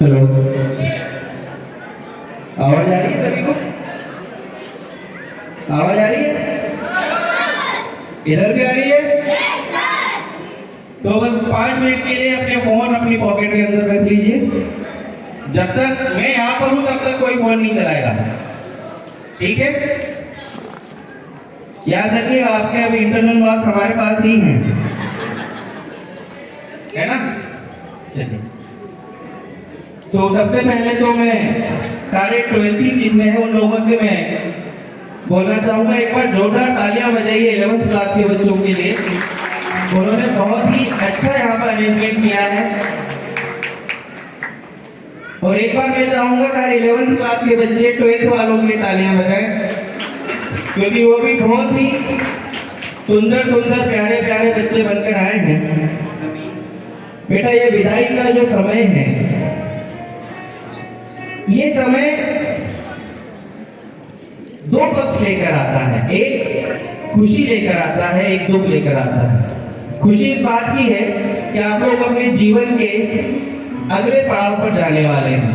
Hello, आवाज आ रही है सभी को? आवाज आ रही है? इधर भी आ रही है? तो बस 5 मिनट के लिए अपने फोन अपनी पॉकेट के अंदर रख लीजिए। जब तक मैं यहाँ पर हूँ तब तक कोई फोन नहीं चलाएगा, ठीक है? याद रखिए, आपके अभी इंटरनल मार्क्स हमारे पास ही हैं, है ना? चलिए, तो सबसे पहले तो मैं सारे 12th जितने हैं उन लोगों से मैं बोलना चाहूँगा, एक बार जोरदार तालियां बजाइए 11th क्लास के बच्चों के लिए। उन्होंने बहुत ही अच्छा यहाँ पर अरेंजमेंट किया है। और एक बार मैं चाहूँगा सारे 11th क्लास के बच्चे 12th वालों के लिए तालियां बजाएं, क्योंकि वो भी बहुत ही सुंदर सुंदर प्यारे प्यारे बच्चे बनकर आए हैं। बेटा, ये विदाई का जो समय है, ये समय दो पक्ष लेकर आता है, एक खुशी लेकर आता है, एक दुख लेकर आता है। खुशी इस बात की है कि आप लोग अपने जीवन के अगले पड़ाव पर जाने वाले हैं।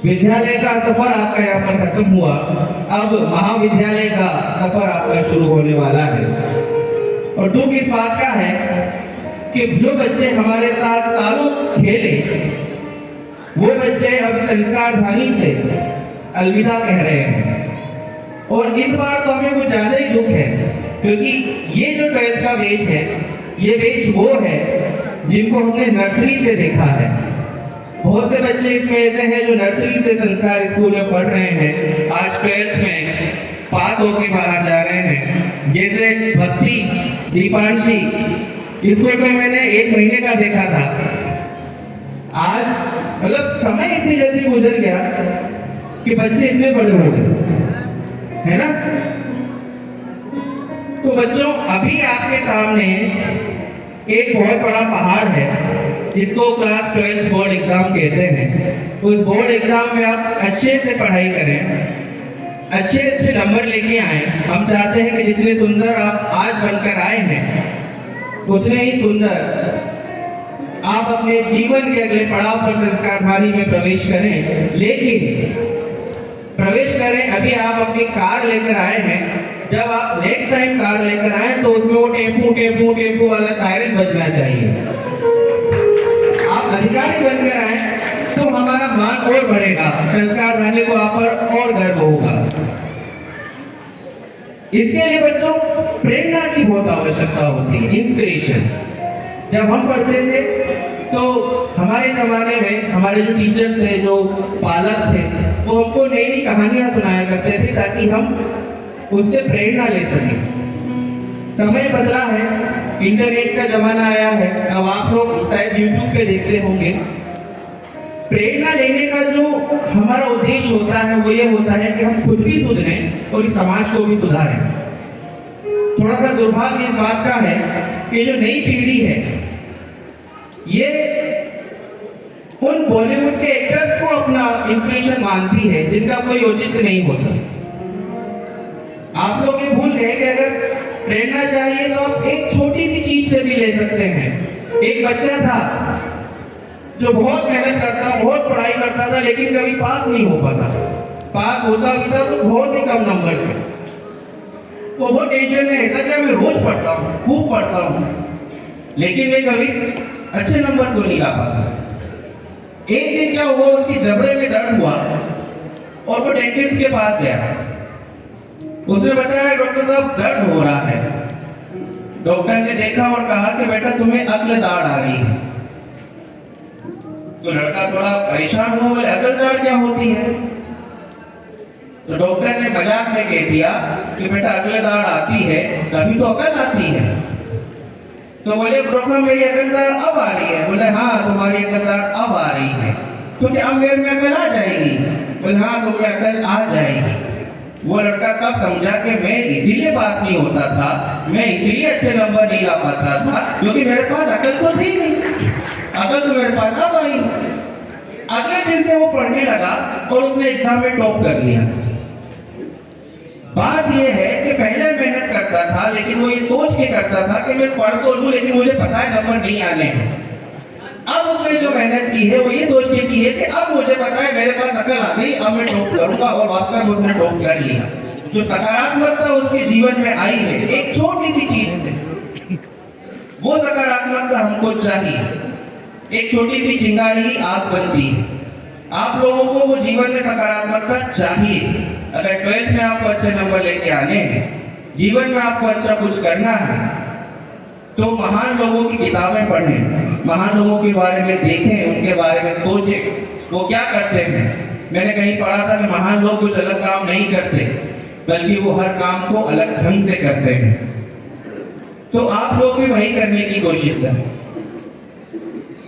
विद्यालय का सफर आपका यहाँ पर खत्म हुआ, अब महाविद्यालय का सफर आपका शुरू होने वाला है। और दुख इस बात का है कि जो बच्चे हमारे साथ सालों खेले, वो बच्चे अब संस्कारधानी से अलविदा कह रहे हैं। और इस बार तो हमें कुछ ज्यादा ही दुख है, क्योंकि ये जो 12th का बैच है, ये बैच वो है जिनको हमने नर्सरी से देखा है। बहुत से बच्चे इसमें ऐसे हैं जो नर्सरी से संस्कार स्कूल में पढ़ रहे हैं, आज 12th में पास होके बाहर जा रहे हैं। जैसे भक्ति, दीपांशी, इसको तो मैंने 1 महीने का देखा था, आज मतलब समय इतनी जल्दी गुजर गया कि बच्चे इतने बड़े हो गए, है ना? तो बच्चों, अभी आपके सामने एक बहुत बड़ा पहाड़ है, जिसको क्लास 12th बोर्ड एग्जाम कहते हैं। उस बोर्ड एग्जाम में आप अच्छे से पढ़ाई करें, अच्छे अच्छे नंबर लेके आए। हम चाहते हैं कि जितने सुंदर आप आज बनकर आए हैं, उतने ही सुंदर आप अपने जीवन के अगले पड़ाव पर संस्कारधानी में प्रवेश करें। लेकिन प्रवेश करें, अभी आप अपनी कार लेकर आए हैं, जब आप नेक्स्ट टाइम कार लेकर आए तो उसमें वो टेम्पू टेम्पू टेम्पू वाला सायरन बजना चाहिए। आप अधिकारी बनकर आए तो हमारा मान और बढ़ेगा, संस्कारधानी को आप पर और गर्व होगा। इसके लिए बच्चों प्रेरणा की बहुत आवश्यकता होती है, इंस्पिरेशन। जब हम पढ़ते थे तो हमारे जमाने में हमारे जो टीचर्स थे, जो पालक थे, वो हमको नई नई कहानियां सुनाया करते थे ताकि हम उससे प्रेरणा ले सकें। समय बदला है, इंटरनेट का जमाना आया है, अब आप लोग शायद यूट्यूब पे देखते होंगे। प्रेरणा लेने का जो हमारा उद्देश्य होता है वो ये होता है कि हम खुद भी सुधरें और इस समाज को भी सुधारें। थोड़ा सा दुर्भाग्य इस बात का है कि जो नई पीढ़ी है, ये उन बॉलीवुड के एक्टर्स को अपना इंस्पिरेशन मानती है जिनका कोई औचित्य नहीं होता। आप लोग ये भूल गए कि अगर प्रेरणा चाहिए तो आप एक छोटी सी चीज से भी ले सकते हैं। एक बच्चा था जो बहुत मेहनत करता, बहुत पढ़ाई करता था, लेकिन कभी पास नहीं हो पाता। पास होता भी था तो बहुत ही कम नंबर से। वो बहुत टेंशन में रहता कि मैं रोज पढ़ता हूँ, खूब पढ़ता हूँ, लेकिन मैं कभी अच्छे नंबर को नहीं ला पाता। एक दिन क्या हुआ, उसकी जबड़े में दर्द हुआ और वो डेंटिस्ट के पास गया। उसने बताया, डॉक्टर साहब दर्द हो रहा है। डॉक्टर ने देखा और कहा कि बेटा तुम्हें अक्ल दाढ़ आ रही है। तो लड़का थोड़ा परेशान हुआ, बोले अक्ल दाढ़ क्या होती है? तो डॉक्टर ने मजाक में कह दिया कि बेटा अक्ल दाढ़ आती है तभी तो अकल आती है। तो बोले डॉक्टर मेरी अकल दाढ़ अब आ रही है। बोले हाँ, तुम्हारी अकल दाढ़ अब आ रही है, क्योंकि अब मेरे में अकल आ जाएगी। बोले हाँ, तुम्हें अकल आ जाएगी। वो लड़का तब समझा कि मैं इसीलिए पास नहीं होता था, मैं इसीलिए अच्छे नंबर नहीं ला पाता था, क्योंकि मेरे पास अकल तो थी नहीं। अकल तो मेरे पास अब आई। अगले दिन से वो पढ़ने लगा और उसने एग्जाम में टॉप कर लिया। बात यह है कि पहले मेहनत करता था, लेकिन वो ये सोच के करता था कि मैं पढ़ तो लूं, लेकिन मुझे पता है नंबर नहीं आने हैं। अब उसने जो मेहनत की है वो ये सोच के की है कि अब मुझे पता है मेरे पास अकल आ गई, अब मैं टॉप करूंगा, और वास्तव में उसने टॉप कर लिया। जो सकारात्मकता उसके जीवन में आई है एक छोटी सी चीज से, वो सकारात्मकता हमको चाहिए। एक छोटी सी चिंगारी आग बनती है। आप लोगों को वो जीवन में सकारात्मकता चाहिए। अगर 12th में आपको अच्छे नंबर लेके आने हैं, जीवन में आपको अच्छा कुछ करना है, तो महान लोगों की किताबें पढ़ें, महान लोगों के बारे में देखें, उनके बारे में सोचें, वो क्या करते हैं। मैंने कहीं पढ़ा था कि महान लोग कुछ अलग काम नहीं करते, बल्कि वो हर काम को अलग ढंग से करते हैं। तो आप लोग भी वही करने की कोशिश करें।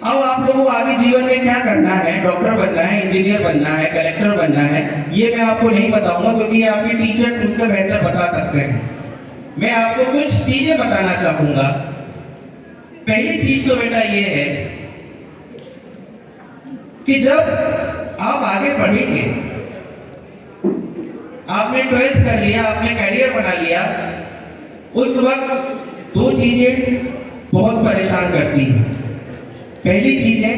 अब आप लोगों को आगे जीवन में क्या करना है, डॉक्टर बनना है, इंजीनियर बनना है, कलेक्टर बनना है, ये मैं आपको नहीं बताऊंगा, क्योंकि ये आपके टीचर मुझसे बेहतर बता सकते हैं। मैं आपको कुछ चीजें बताना चाहूंगा। पहली चीज तो बेटा ये है कि जब आप आगे पढ़ेंगे, आपने 12th कर लिया, आपने करियर बना लिया, उस वक्त दो चीजें बहुत परेशान करती हैं। पहली चीज है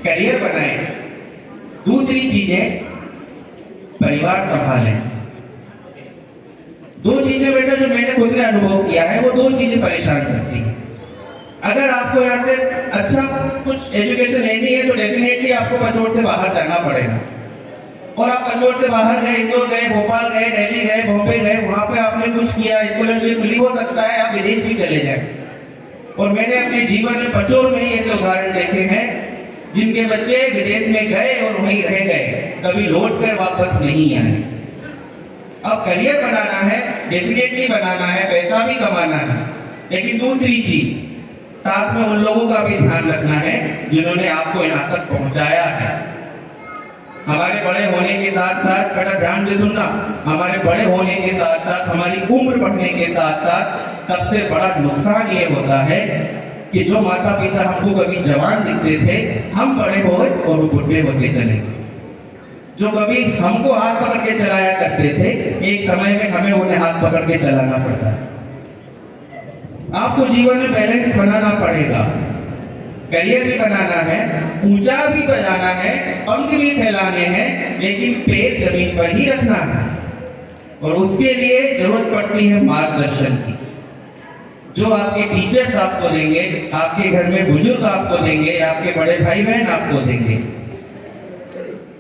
करियर बनाएं, दूसरी चीज है परिवार संभालें। दो चीजें बेटा जो मैंने खुद ने अनुभव किया है, वो दो चीजें परेशान करती हैं। अगर आपको यहाँ से अच्छा कुछ एजुकेशन लेनी है तो डेफिनेटली आपको कचोट से बाहर जाना पड़ेगा। और आप कचोट से बाहर गए, इंदौर गए, भोपाल गए, दिल्ली गए, बॉम्बे गए, वहां पे आपने कुछ किया, स्कॉलरशिप मिली, हो सकता है आप विदेश भी चले जाए। और मैंने अपने जीवन में पचोर में ही ऐसे उदाहरण देखे हैं जिनके बच्चे विदेश में गए और वहीं रह गए, कभी लौट कर वापस नहीं आए। अब करियर बनाना है, डेफिनेटली बनाना है, पैसा भी कमाना है, लेकिन दूसरी चीज साथ में उन लोगों का भी ध्यान रखना है जिन्होंने आपको यहाँ तक पहुंचाया है। हमारे बड़े होने के साथ साथ, बेटा ध्यान से सुनना, हमारे बड़े होने के साथ साथ, हमारी उम्र बढ़ने के साथ साथ सबसे बड़ा नुकसान ये होता है कि जो माता पिता हमको कभी जवान दिखते थे, हम बड़े हो और वो बुढ़े होते चले गए। जो कभी हमको हाथ पकड़ के चलाया करते थे, एक समय में हमें उन्हें हाथ पकड़ के चलाना पड़ता है। आपको जीवन में बैलेंस बनाना पड़ेगा, करियर भी बनाना है, ऊंचा भी बजाना है, पंख भी फैलाने हैं, लेकिन पैर जमीन पर ही रखना है। और उसके लिए जरूरत पड़ती है मार्गदर्शन की, जो आपके टीचर्स आपको देंगे, आपके घर में बुजुर्ग आपको देंगे, आपके बड़े भाई बहन आपको देंगे।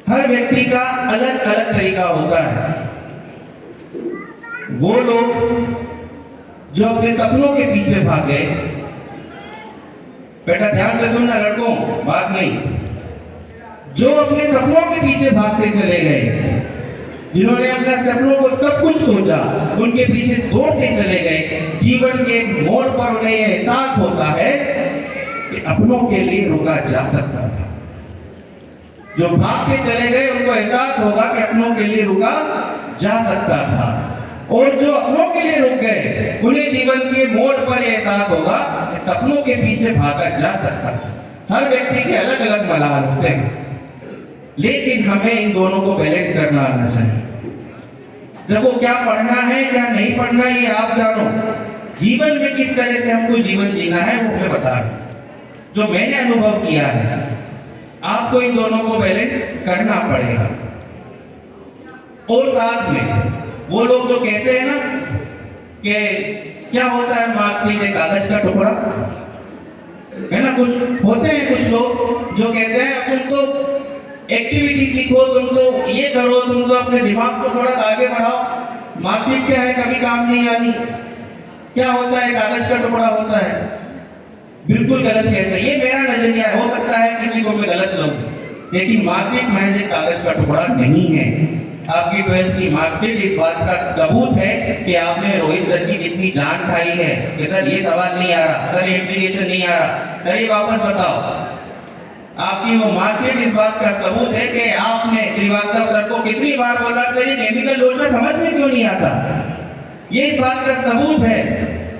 हर व्यक्ति का अलग अलग तरीका होता है। वो लोग जो अपने सपनों के पीछे भाग गए, बेटा ध्यान से सुनना लड़कों, बात नहीं, जो अपने सपनों के पीछे भागते चले गए, जिन्होंने अपने सपनों को सब कुछ सोचा, उनके पीछे दौड़ते चले गए, जीवन के मोड़ पर उन्हें यह एहसास होता है कि अपनों के लिए रुका जा सकता था। जो भागते चले गए उनको एहसास होगा कि अपनों के लिए रुका जा सकता था, और जो अपनों के लिए रुक गए उन्हें जीवन के मोड़ पर एहसास होगा कि सपनों के पीछे भागा जा सकता था। हर व्यक्ति के अलग अलग मलाल होते हैं, लेकिन हमें इन दोनों को बैलेंस करना आना चाहिए। देखो, क्या पढ़ना है क्या नहीं पढ़ना है ये आप जानो, जीवन में किस तरह से हमको जीवन जीना है वो मैं बता रहा हूं। जो मैंने अनुभव किया है, आपको इन दोनों को बैलेंस करना पड़ेगा। और साथ में वो लोग जो कहते हैं ना कि क्या होता है मार्कशीट, एक कागज का टुकड़ा है ना, कुछ होते हैं कुछ लोग जो कहते हैं तुम तो एक्टिविटी सीखो, तुम तो ये करो, तुम तो अपने दिमाग को थोड़ा आगे बढ़ाओ, मार्कशीट क्या है कभी काम नहीं आनी। क्या होता है, कागज का टुकड़ा होता है। बिल्कुल गलत कहते हैं, ये मेरा नजरिया है, हो सकता है किसी को मैं गलत लगूं, लेकिन मार्कशीट महज एक कागज का टुकड़ा नहीं है। आपकी 12th की मार्कशीट इस बात का सबूत है कि आपने रोहित सर की कितनी जान खाई है कि सर ये सवाल नहीं आ रहा, सर इंटीग्रेशन नहीं आ रहा, सर ये वापस बताओ। आपकी वो मार्कशीट इस बात का सबूत है कि आपने श्रीवास्तव सर को कितनी बार बोला सर ये केमिकल लोचा समझ में क्यों नहीं आता। ये इस बात का सबूत है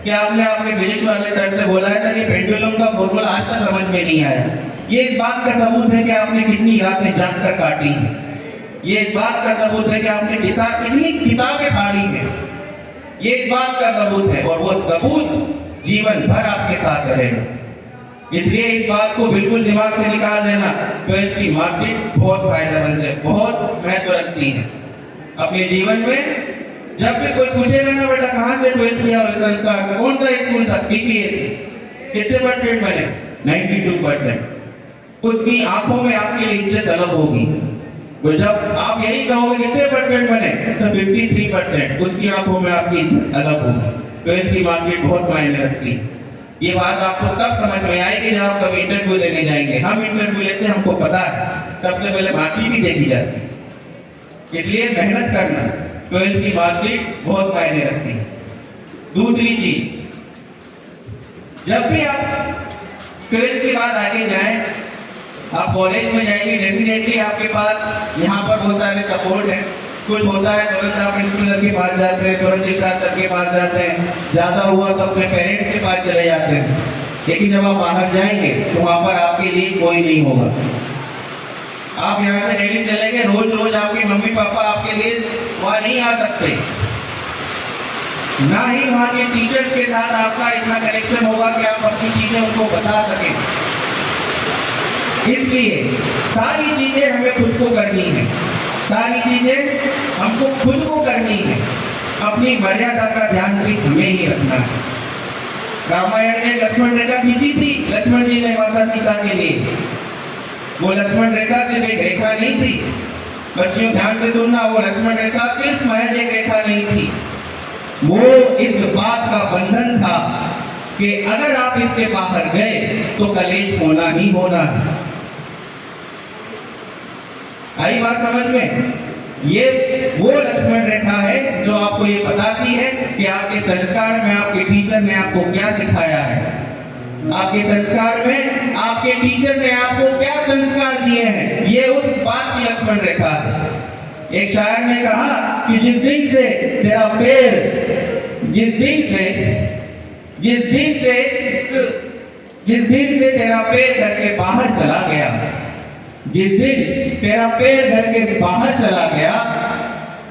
कि आपने अपने फिजिक्स वाले सर से बोला है सर ये पेंडुलम का फॉर्मूला आज तक समझ में नहीं आया। ये इस बात का सबूत है कि आपने कितनी रातें जाग कर काटी हैं। ये इस बात का सबूत है कि आपने कितनी किताबें पढ़ी हैं। ये इस बात का सबूत है, और वो सबूत जीवन भर आपके साथ रहेगा। इसलिए इस बात को बिल्कुल दिमाग से निकाल देना, 12th की मार्कशीट बहुत फायदेमंद है, बहुत महत्व रखती है अपने जीवन में। जब भी कोई पूछेगा ना बेटा कहाँ से 12th किया और संस्कार से, कौन सा स्कूल था, सीपीएसई, कितने परसेंट बने, 92%। उसकी आंखों में आपके लिए इज्जत अलग होगी। तो जब आप यही कहोगे कितने परसेंट बने, तो 53%, उसकी आंखों में आपकी इज्जत अलग होगी। 12th की मार्कशीट बहुत मायने रखती है। ये बात आपको तब समझ में आएगी जब आप कभी इंटरव्यू देने जाएंगे। हम इंटरव्यू लेते हैं, हमको पता है, सबसे पहले मार्कशीट ही देखी जाती है। इसलिए मेहनत करना, 12th की मार्कशीट बहुत मायने रखती है। दूसरी चीज, जब भी आप 12th के बाद आगे जाएं, आप कॉलेज में जाएंगे, डेफिनेटली आपके पास यहाँ पर बहुत सारे सपोर्ट है। कुछ होता है तुरंत आप प्रिंसिपल के पास जाते हैं, तुरंत शिक्षक के पास जाते हैं, ज्यादा हुआ तो अपने पेरेंट्स के पास चले जाते हैं। लेकिन जब आप बाहर जाएंगे तो वहां पर आपके लिए कोई नहीं होगा। आप यहाँ से डेली चले गए, रोज रोज आपके मम्मी पापा आपके लिए वहां नहीं आ सकते, ना ही वहां के टीचर्स के साथ आपका इतना कनेक्शन होगा कि आप अपनी चीजें उनको बता सकें। इसलिए सारी चीजें हमें खुद को करनी है, सारी चीजें हमको खुद को करनी है। अपनी मर्यादा का ध्यान भी हमें ही रखना है। रामायण में लक्ष्मण रेखा खींची थी लक्ष्मण जी ने माता सीता के लिए। वो लक्ष्मण रेखा सिर्फ एक रेखा नहीं थी, बच्चियों ध्यान से सुनना, वो लक्ष्मण रेखा सिर्फ महज एक रेखा नहीं थी। वो इस बात का बंधन था कि अगर आप इसके बाहर गए तो कलेश होना ही होना है। आई बात समझ में? ये वो लक्ष्मण रेखा है जो आपको ये बताती है कि आपके संस्कार में आपके टीचर ने आपको क्या सिखाया है, आपके संस्कार में आपके टीचर ने आपको क्या संस्कार दिए हैं। ये उस बात की लक्ष्मण रेखा है। एक शायर ने कहा कि जिस दिन से तेरा पैर तेरा पैर घर के बाहर चला गया, जिस दिन तेरा पैर घर के बाहर चला गया,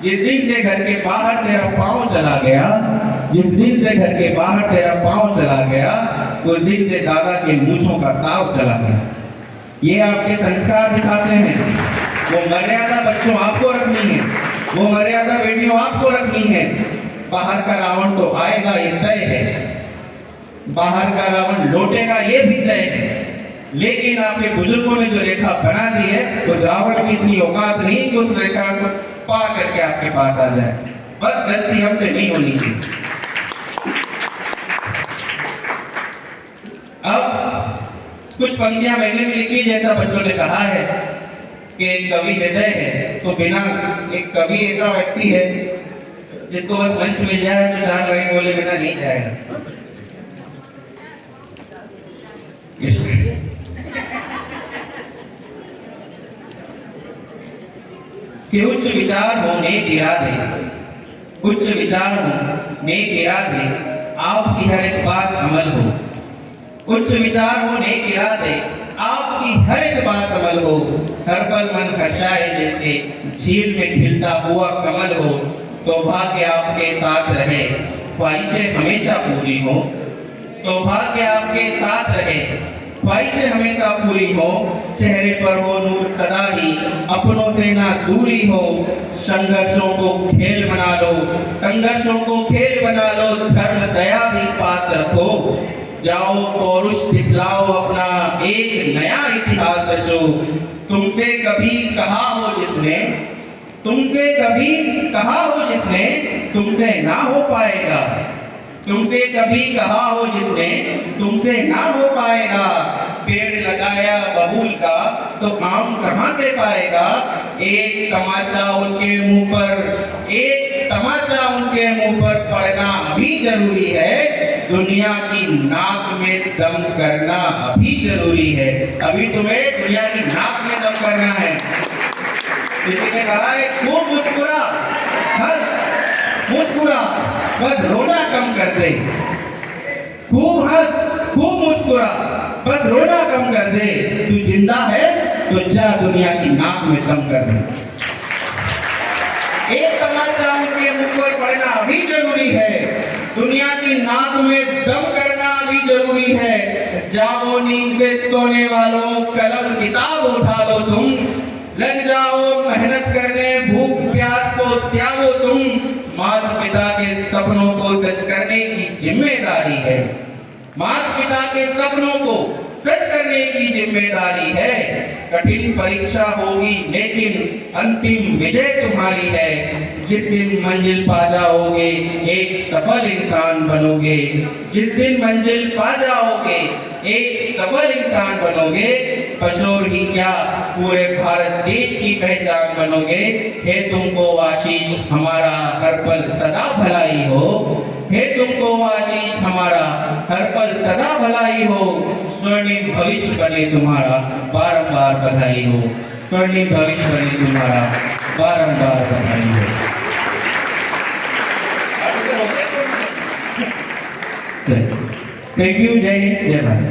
जिस दिन से घर के बाहर तेरा पांव चला गया, जिस दिन से घर के बाहर तेरा पांव चला गया, उस दिन से दादा के मूंछों का ताव चला गया। ये आपके संस्कार दिखाते हैं। वो मर्यादा बच्चों आपको रखनी है, वो मर्यादा बेटियों आपको रखनी है। बाहर का रावण तो आएगा, ये तय है, बाहर का रावण लौटेगा, ये भी तय है। लेकिन आपके बुजुर्गों ने जो रेखा बना दी है, उस रावण की इतनी औकात नहीं कि उस रेखा को पार करके आपके पास आ जाए। बस गलती हमसे नहीं होनी चाहिए। अब कुछ पंक्तियां मैंने भी लिखी, जैसा बच्चों ने कहा है कि एक कवि हृदय है, तो बिना एक कवि ऐसा व्यक्ति है जिसको बस मंच मिल जाए तो 4 लाइन बोले बिना नहीं जाएगा। कि उच्च विचार हो नेक इरादे, उच्च विचार हो नेक इरादे, आपकी हर एक बात अमल हो। उच्च विचार हो नेक इरादे, आपकी हर एक बात अमल हो। हर पल मन हर्षाए जैसे झील में खिलता हुआ कमल हो। सौभाग्य आपके साथ रहे, ख्वाहिशें हमेशा पूरी हो। सौभाग्य आपके साथ रहे, ख्वाहिशें हमेशा पूरी हो। चेहरे पर हो नूर सदा ही, अपनों से ना दूरी हो। संघर्षों को खेल बना लो, संघर्षों को खेल बना लो। धर्म दया भी पास रखो, जाओ पौरुष दिखलाओ अपना, एक नया इतिहास रचो। तुमसे कभी कहा हो जिसने, तुमसे कभी कहा हो जिसने, तुमसे ना हो पाएगा। तुमसे कभी कहा हो जिसने, तुमसे ना हो पाएगा। पेड़ लगाया बबूल का तो आम कहां से पाएगा। एक तमाचा उनके मुंह पर, एक तमाचा उनके मुंह पर पड़ना अभी जरूरी है। दुनिया की नाक में दम करना अभी जरूरी है। अभी तुम्हें दुनिया की नाक में दम करना है। किसी ने कहा है खूब मुस्कुरा, हंस, मुस्कुरा, बस रोना कम कर दे। खूब हंस, खूब मुस्कुरा, बस रोना कम कर दे। तू जिंदा है तो जा दुनिया की नाक में दम कर दे। एक तमाचा उनके मुंह पर पड़ना अभी जरूरी है। दुनिया की नाक में दम करना अभी जरूरी है। जागो नींद से सोने वालों, कलम किताब उठा लो तुम, लग जाओ मेहनत करने, भूख प्यास को त्यागो तुम। माता पिता के सपनों को सच करने की जिम्मेदारी है, माता पिता के सपनों को सच करने की जिम्मेदारी है। कठिन परीक्षा होगी लेकिन अंतिम विजय तुम्हारी है। जिस दिन मंजिल पा जाओगे एक सफल इंसान बनोगे, जिस दिन मंजिल पा जाओगे एक सफल इंसान बनोगे। पचोर ही क्या पूरे भारत देश की पहचान बनोगे। हे तुमको आशीष हमारा हर पल सदा भलाई हो, हे तुमको आशीष हमारा हर पल सदा भलाई हो। स्वर्णिम भविष्य बने तुम्हारा बारंबार बधाई हो, स्वर्णिम भविष्य बने तुम्हारा बारंबार बधाई हो। थैंक यू, जय हिंद, जय भारत।